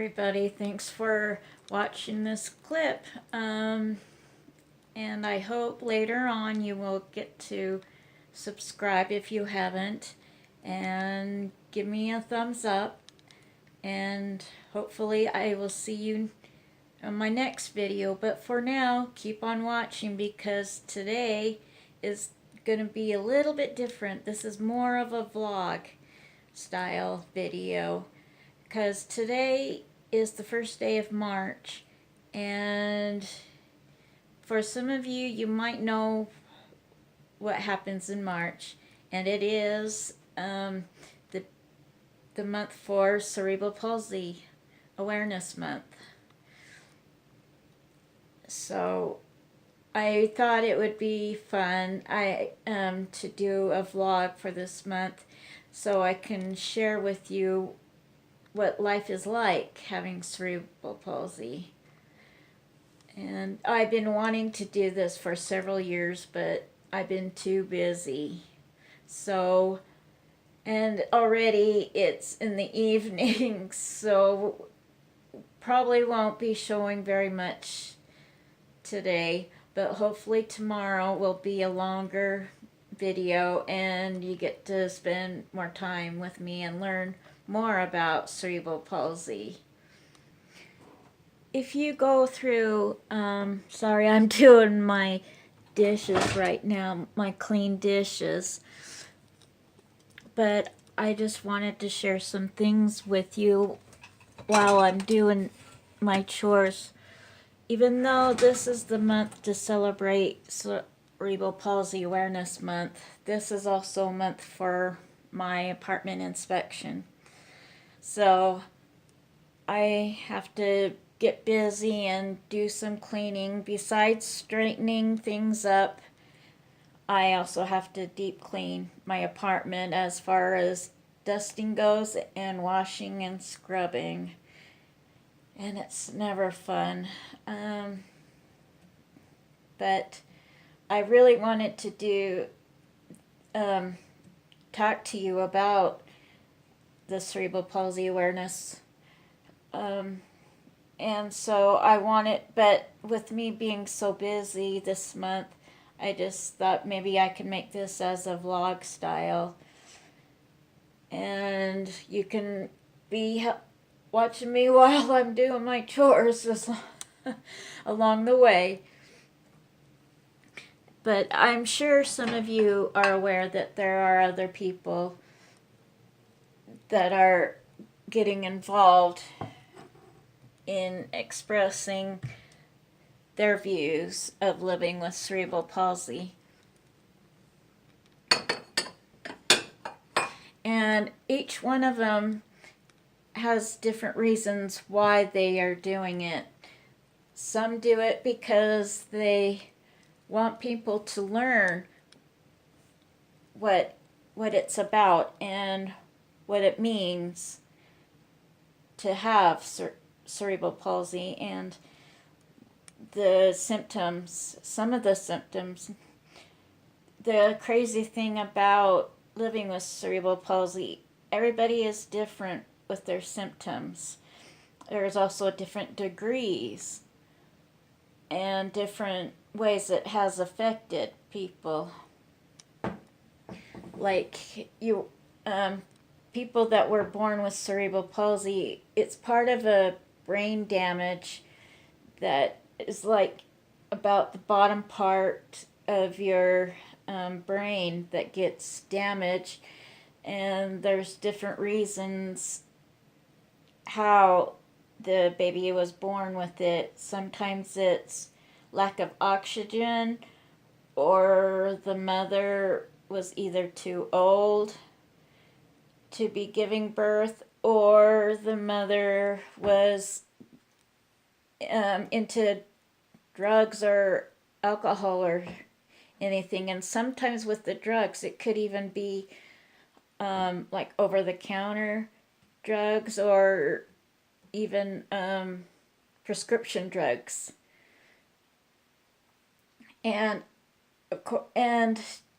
everybody. Thanks for watching this clip. And I hope later on you will get to subscribe if you haven't, and give me a thumbs up. And hopefully I will see you on my next video. But for now, keep on watching, because today is going to be a little bit different. This is more of a vlog style video, because today is the first day of March, and for some of you, you might know what happens in March, and it is the month for Cerebral Palsy Awareness Month. So I thought it would be fun to do a vlog for this month, so I can share with you what life is like having cerebral palsy. And I've been wanting to do this for several years, but I've been too busy. So, and already it's in the evening, so probably won't be showing very much today, but hopefully tomorrow will be a longer video and you get to spend more time with me and learn more about cerebral palsy. If you go through, sorry, I'm doing my dishes right now, my clean dishes, but I just wanted to share some things with you while I'm doing my chores. Even though this is the month to celebrate Cerebral Palsy Awareness Month, this is also a month for my apartment inspection. So I have to get busy and do some cleaning. Besides straightening things up, I also have to deep clean my apartment as far as dusting goes, and washing and scrubbing. And it's never fun. But I really wanted to talk to you about the Cerebral Palsy Awareness. And so I wanted, but with me being so busy this month, I just thought maybe I could make this as a vlog style. And you can be watching me while I'm doing my chores along the way. But I'm sure some of you are aware that there are other people that are getting involved in expressing their views of living with cerebral palsy. And each one of them has different reasons why they are doing it. Some do it because they want people to learn what it's about and what it means to have cerebral palsy, and the symptoms, some of the symptoms. The crazy thing about living with cerebral palsy, everybody is different with their symptoms. There's also different degrees and different ways it has affected people. Like people that were born with cerebral palsy, it's part of a brain damage that is like about the bottom part of your brain that gets damaged, and there's different reasons how the baby was born with it. Sometimes it's lack of oxygen, or the mother was either too old to be giving birth, or the mother was into drugs or alcohol or anything. And sometimes with the drugs, it could even be like over-the-counter drugs, or even prescription drugs. And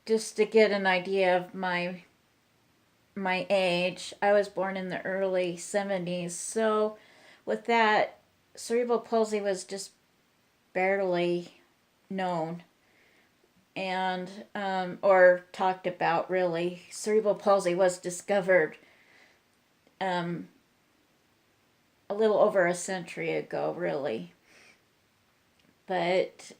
just to get an idea of my age, I was born in the early 70s, so with that, cerebral palsy was just barely known and or talked about, really. Cerebral palsy was discovered a little over a century ago, really. But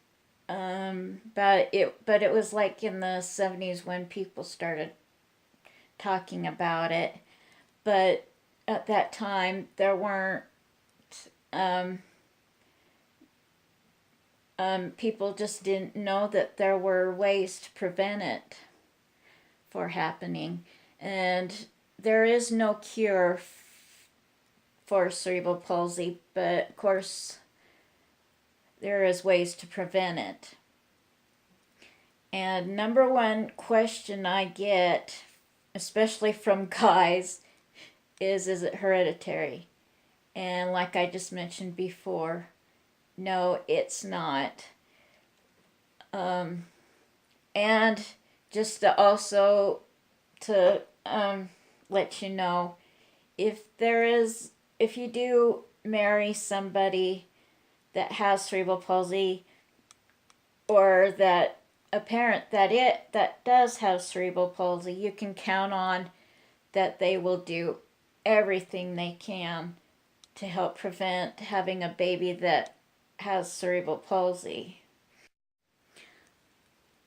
it was like in the 70s when people started talking about it. But at that time, there weren't people just didn't know that there were ways to prevent it for happening. And there is no cure for cerebral palsy, but of course there is ways to prevent it. And number one question I get, especially from guys, is it hereditary? And like I just mentioned before, no, it's not. And just to also to let you know, if you do marry somebody that has cerebral palsy, or that a parent that does have cerebral palsy, you can count on that they will do everything they can to help prevent having a baby that has cerebral palsy.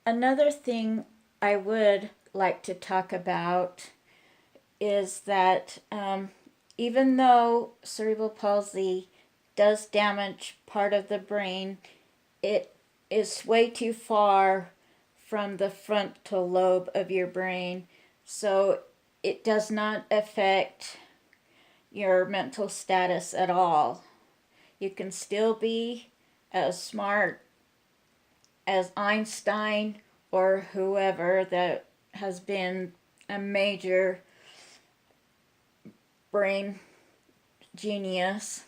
Another thing I would like to talk about is that even though cerebral palsy does damage part of the brain, it is way too far from the frontal lobe of your brain, so it does not affect your mental status at all. You can still be as smart as Einstein or whoever that has been a major brain genius.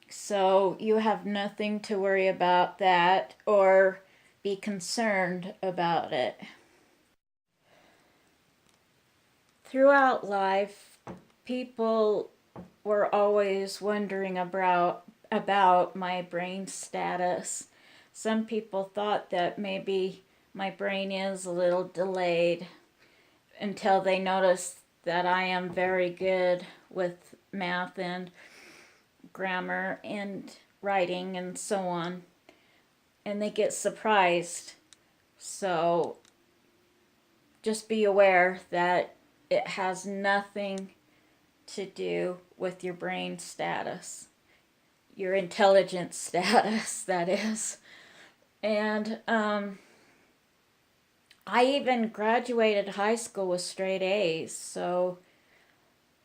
So you have nothing to worry about that or be concerned about it. Throughout life, people were always wondering about my brain status. Some people thought that maybe my brain is a little delayed, until they noticed that I am very good with math and grammar and writing and so on. And they get surprised. So just be aware that it has nothing to do with your brain status, your intelligence status, that is. And I even graduated high school with straight A's, so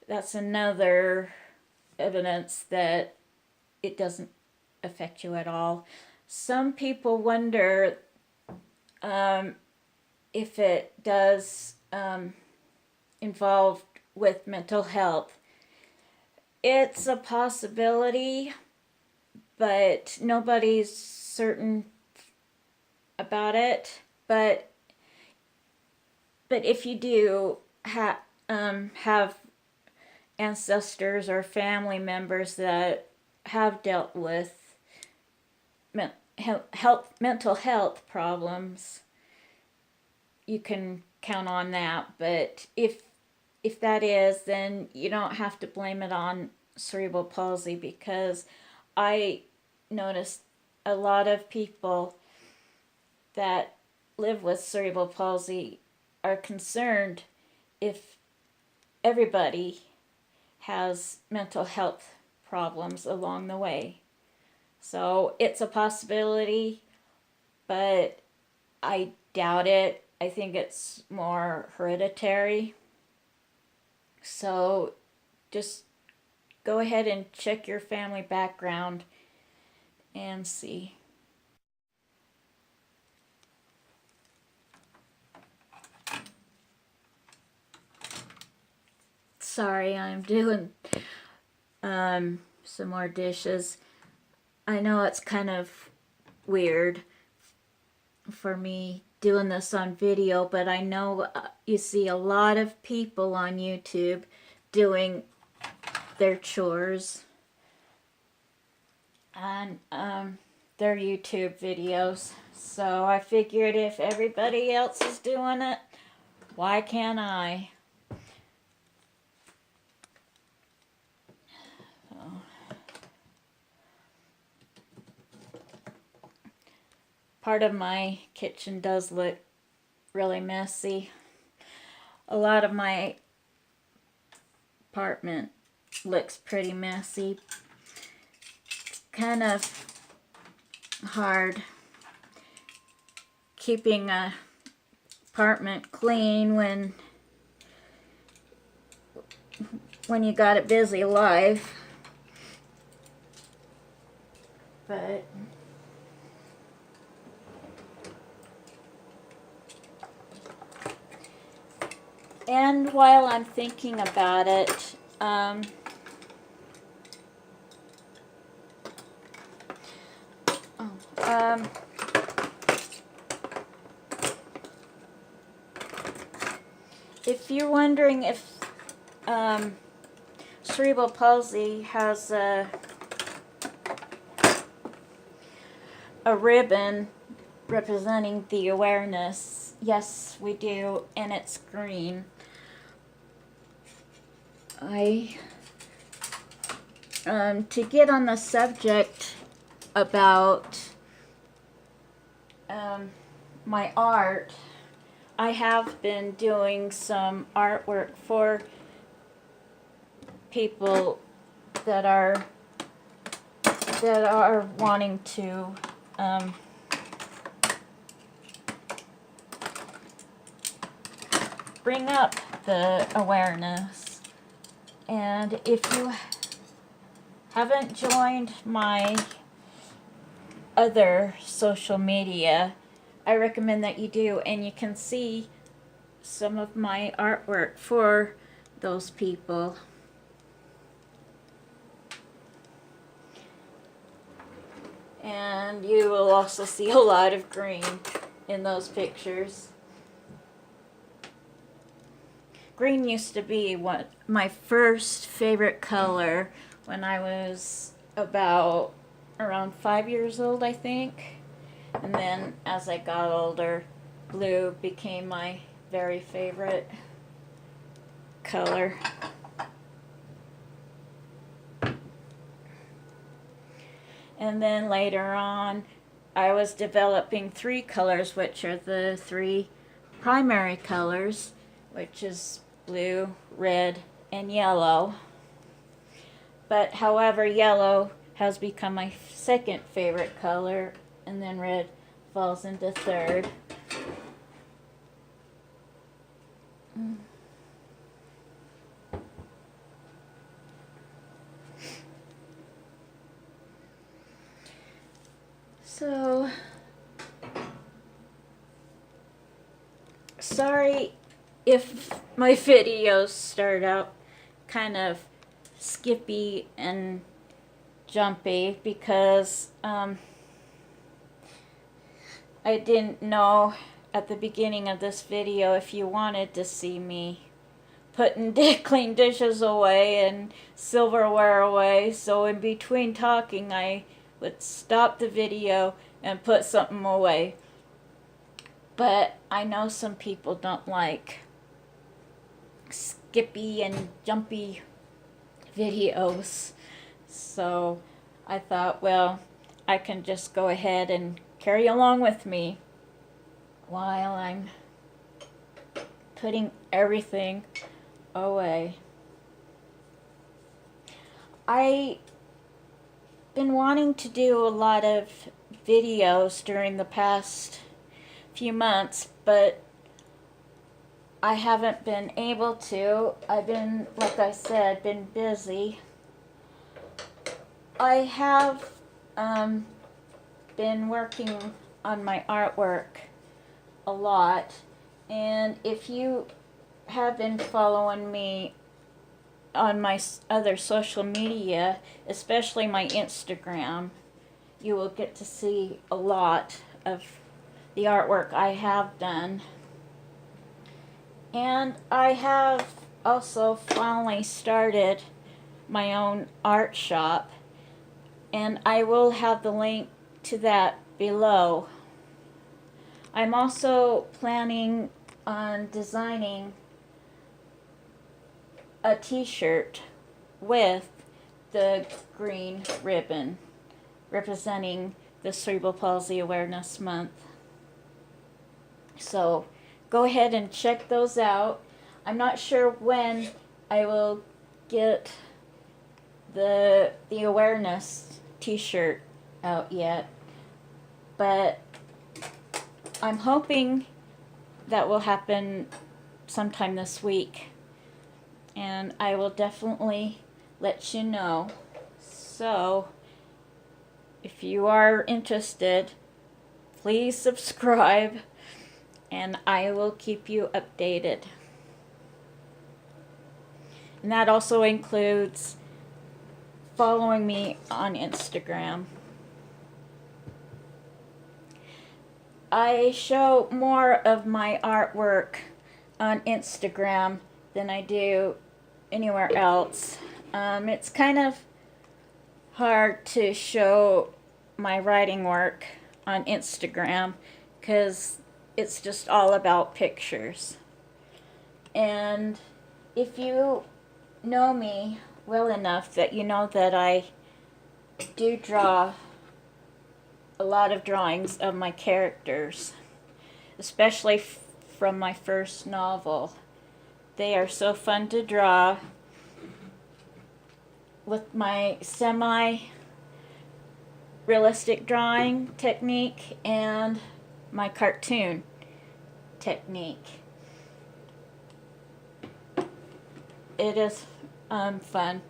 that's another evidence that it doesn't affect you at all. Some people wonder if it does involve with mental health. It's a possibility, but nobody's certain about it. But if you do have ancestors or family members that have dealt with mental health problems, you can count on that. But if that is, then you don't have to blame it on cerebral palsy, because I noticed a lot of people that live with cerebral palsy are concerned if everybody has mental health problems along the way. So it's a possibility, but I doubt it. I think it's more hereditary. So just go ahead and check your family background and see. Sorry, I'm doing some more dishes. I know it's kind of weird for me doing this on video, but I know you see a lot of people on YouTube doing their chores on their YouTube videos. So I figured if everybody else is doing it, why can't I? So, part of my kitchen does look really messy. A lot of my apartment looks pretty messy. It's kind of hard keeping a apartment clean when you got a busy life. But and while I'm thinking about it, if you're wondering if Cerebral Palsy has a ribbon representing the awareness, yes, we do, and it's green. To get on the subject about my art, I have been doing some artwork for people that are wanting to bring up the awareness. And if you haven't joined my other social media, I recommend that you do, and you can see some of my artwork for those people. And you will also see a lot of green in those pictures. Green used to be my first favorite color when I was about around 5 years old, I think. And then as I got older, blue became my very favorite color. And then later on, I was developing 3 colors, which are the 3 primary colors, which is blue, red, and yellow. But however, yellow has become my second favorite color, and then red falls into third. So, sorry if my videos start out kind of skippy and jumpy, because I didn't know at the beginning of this video if you wanted to see me putting clean dishes away and silverware away. So in between talking, I would stop the video and put something away. But I know some people don't like skippy and jumpy videos. So I thought, well, I can just go ahead and carry along with me while I'm putting everything away. I've been wanting to do a lot of videos during the past few months, but I haven't been able to. I've been, like I said, been busy. I have been working on my artwork a lot, and if you have been following me on my other social media, especially my Instagram, you will get to see a lot of the artwork I have done. And I have also finally started my own art shop, and I will have the link to that below. I'm also planning on designing a t-shirt with the green ribbon representing the Cerebral Palsy Awareness Month. So go ahead and check those out. I'm not sure when I will get the awareness t-shirt out yet, but I'm hoping that will happen sometime this week, and I will definitely let you know. So if you are interested, please subscribe and I will keep you updated. And that also includes following me on Instagram. I show more of my artwork on Instagram than I do anywhere else. It's kind of hard to show my writing work on Instagram because it's just all about pictures. And if you know me well enough that you know that I do draw a lot of drawings of my characters, especially from my first novel. They are so fun to draw with my semi-realistic drawing technique and my cartoon technique. It is fun.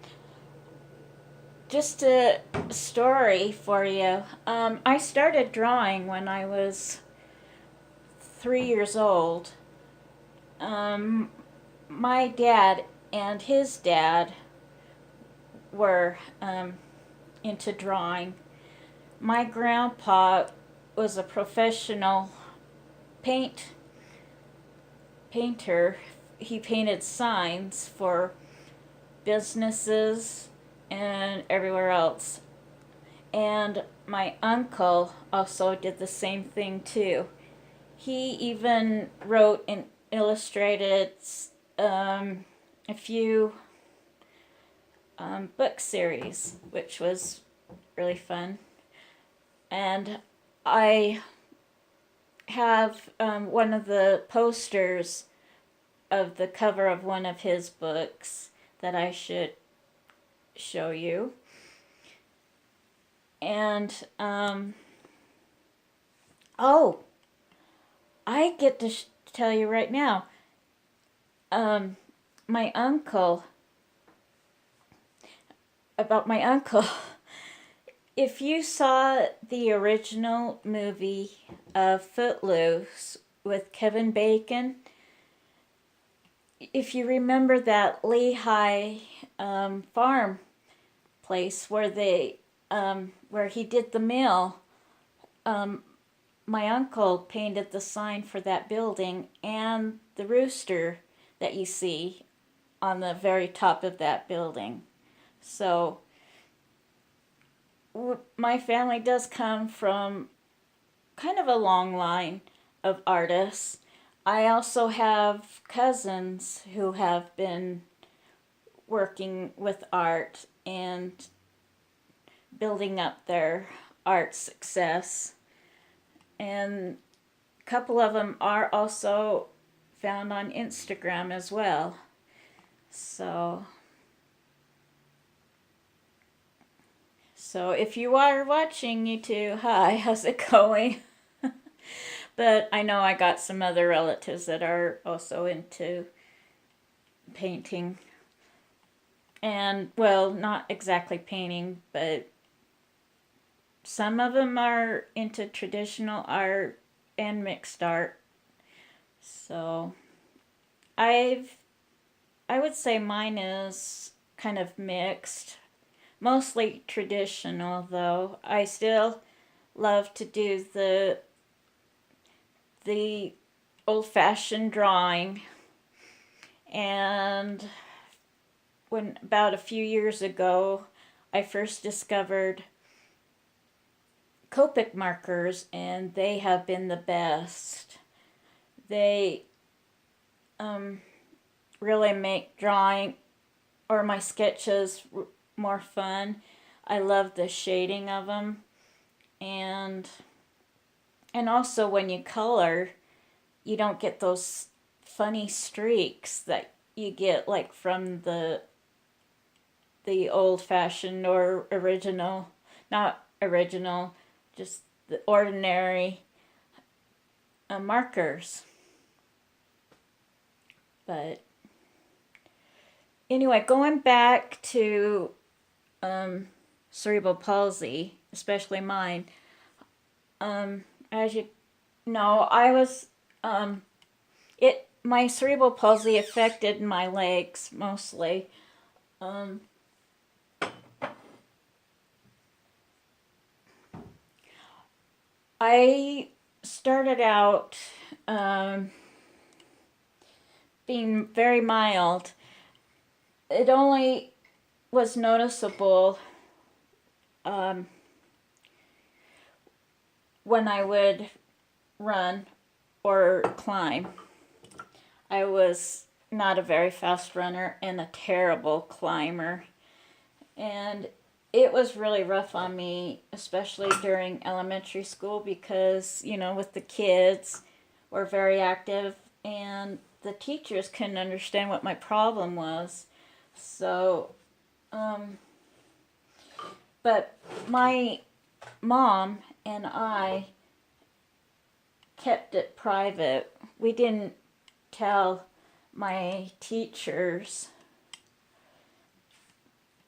Just a story for you. I started drawing when I was 3 years old. My dad and his dad were into drawing. My grandpa was a professional painter. He painted signs for businesses and everywhere else. And my uncle also did the same thing too. He even wrote and illustrated a few book series, which was really fun. And I have one of the posters of the cover of one of his books that I should show you. And oh, I get to tell you right now, my uncle, about my uncle. If you saw the original movie of Footloose with Kevin Bacon, if you remember that Lehigh farm place where where he did the mill, my uncle painted the sign for that building and the rooster that you see on the very top of that building. So my family does come from kind of a long line of artists. I also have cousins who have been working with art and building up their art success. And a couple of them are also found on Instagram as well. So if you are watching, you too, hi, how's it going? But I know I got some other relatives that are also into painting. And, well, not exactly painting, but some of them are into traditional art and mixed art. So I would say mine is kind of mixed. Mostly traditional, though. I still love to do the old-fashioned drawing, and when about a few years ago, I first discovered Copic markers, and they have been the best. They really make drawing or my sketches more fun. I love the shading of them, and also when you color, you don't get those funny streaks that you get like from the old fashioned or original, not original, just the ordinary markers. But anyway, going back to cerebral palsy, especially mine, as you know, I was my cerebral palsy affected my legs mostly. I started out being very mild. It only was noticeable when I would run or climb. I was not a very fast runner and a terrible climber. And it was really rough on me, especially during elementary school, because, with the kids were very active and the teachers couldn't understand what my problem was. So, but my mom and I kept it private. We didn't tell my teachers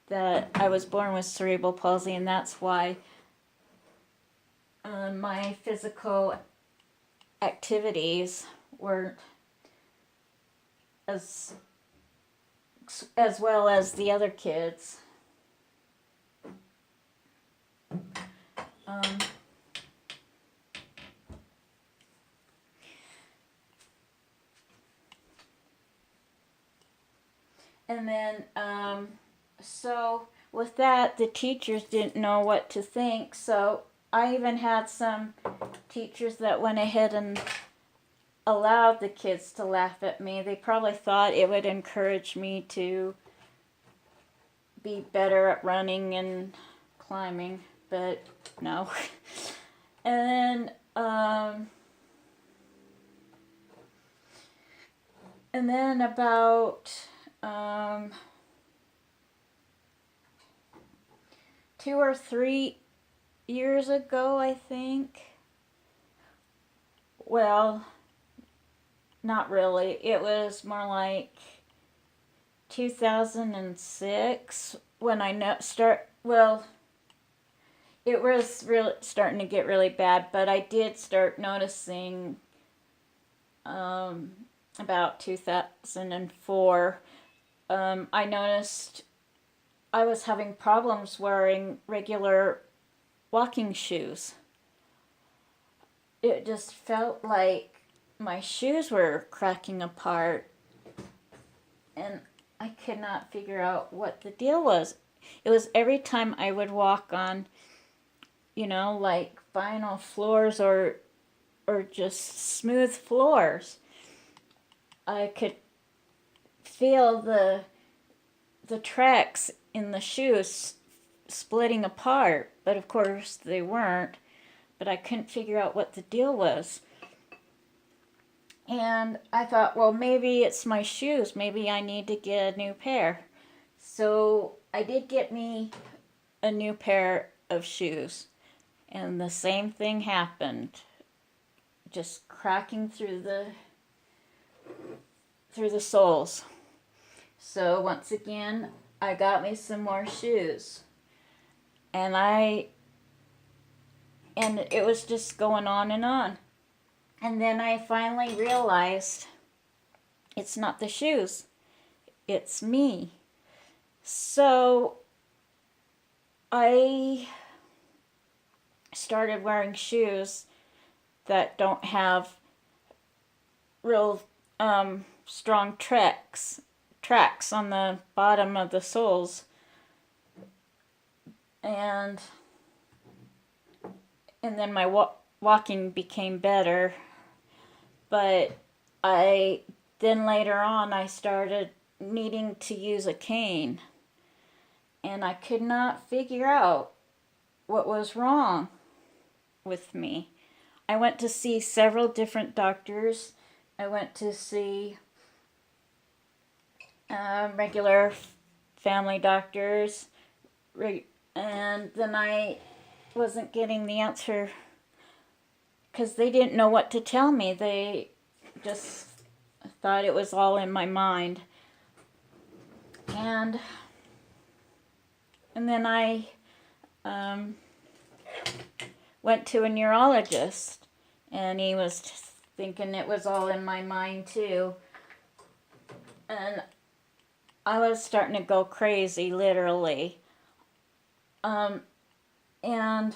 that I was born with cerebral palsy, and that's why my physical activities weren't as well as the other kids. And then, so with that, the teachers didn't know what to think. So I even had some teachers that went ahead and allowed the kids to laugh at me. They probably thought it would encourage me to be better at running and climbing, but no. And then about 2 or 3 years ago, I think. Well, not really. It was more like 2006 when I it was really starting to get really bad, but I did start noticing about 2004. I noticed I was having problems wearing regular walking shoes. It just felt like my shoes were cracking apart, and I could not figure out what the deal was. It was every time I would walk on, like vinyl floors or just smooth floors, I could feel the tracks in the shoes splitting apart, but of course they weren't. But I couldn't figure out what the deal was. And I thought, well, maybe it's my shoes. Maybe I need to get a new pair. So I did get me a new pair of shoes. And the same thing happened. Just cracking through the soles. So once again, I got me some more shoes. And it was just going on and on. And then I finally realized it's not the shoes, it's me. So I started wearing shoes that don't have real strong tracks tracks on the bottom of the soles. And then my walking became better. But then later on I started needing to use a cane. And I could not figure out what was wrong with me. I went to see several different doctors. I went to see regular family doctors, and then I wasn't getting the answer because they didn't know what to tell me. They just thought it was all in my mind. And then I went to a neurologist, and he was thinking it was all in my mind too. And I was starting to go crazy, literally. And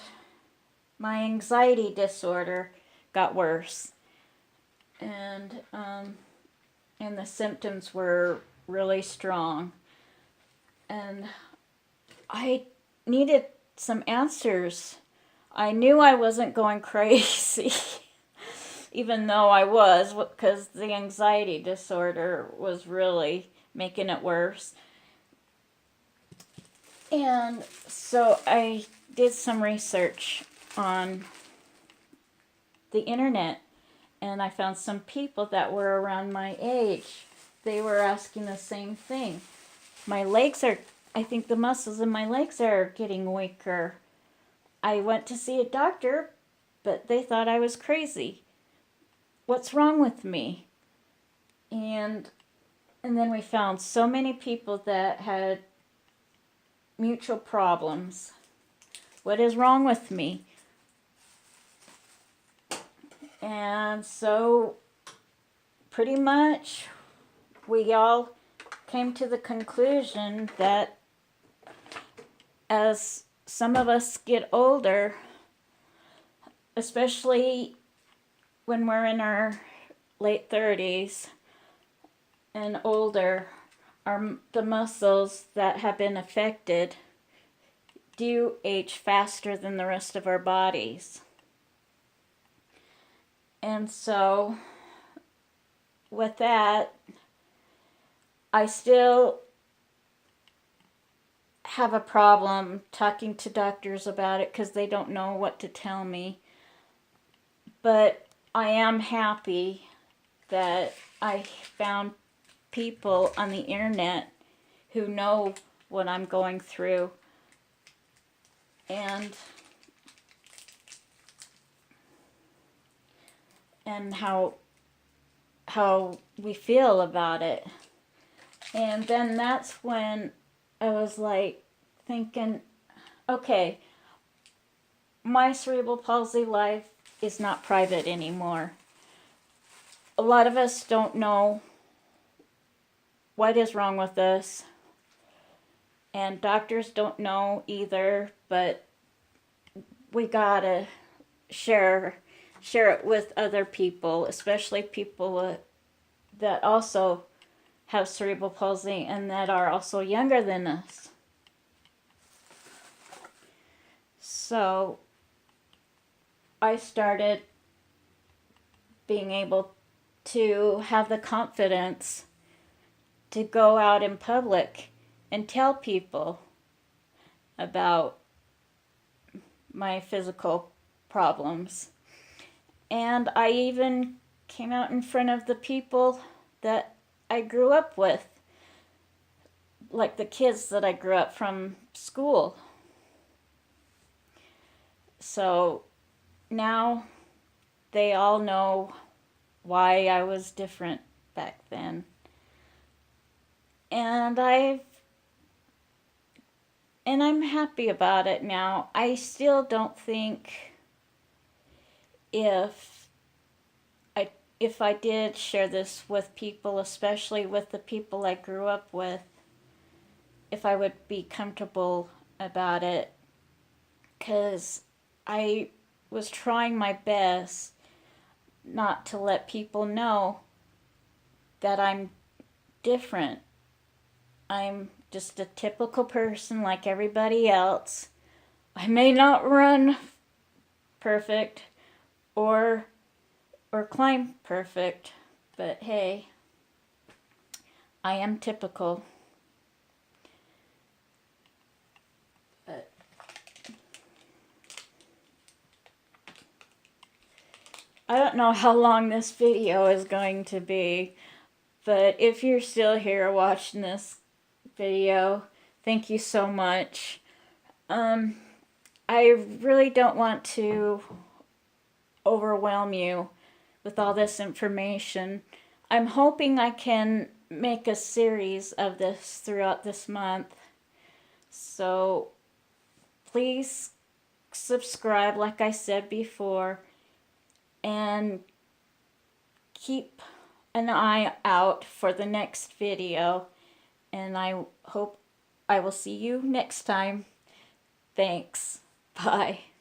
my anxiety disorder got worse. And the symptoms were really strong. And I needed some answers. I knew I wasn't going crazy, even though I was, because the anxiety disorder was really making it worse. And so I did some research on the internet, and I found some people that were around my age. They were asking the same thing. I think the muscles in my legs are getting weaker. I went to see a doctor, but they thought I was crazy. What's wrong with me? And then we found so many people that had mutual problems. What is wrong with me? And so pretty much we all came to the conclusion that as some of us get older, especially when we're in our late 30s and older, the muscles that have been affected do age faster than the rest of our bodies. And so with that, I still have a problem talking to doctors about it because they don't know what to tell me. But I am happy that I found people on the internet who know what I'm going through and how we feel about it. And then that's when I was like thinking, okay, my cerebral palsy life is not private anymore. A lot of us don't know what is wrong with us, and doctors don't know either, but we gotta share it with other people, especially people that also have cerebral palsy and that are also younger than us. So I started being able to have the confidence to go out in public and tell people about my physical problems. And I even came out in front of the people that I grew up with, like the kids that I grew up from school. So now they all know why I was different back then. And I'm happy about it now. I still don't think if I did share this with people, especially with the people I grew up with, if I would be comfortable about it, because I was trying my best not to let people know that I'm different I'm just a typical person like everybody else. I may not run perfect or climb perfect, but hey, I am typical. But I don't know how long this video is going to be, but if you're still here watching this video, thank you so much. I really don't want to overwhelm you with all this information. I'm hoping I can make a series of this throughout this month. So please subscribe, like I said before, and keep an eye out for the next video. And I hope I will see you next time. Thanks. Bye.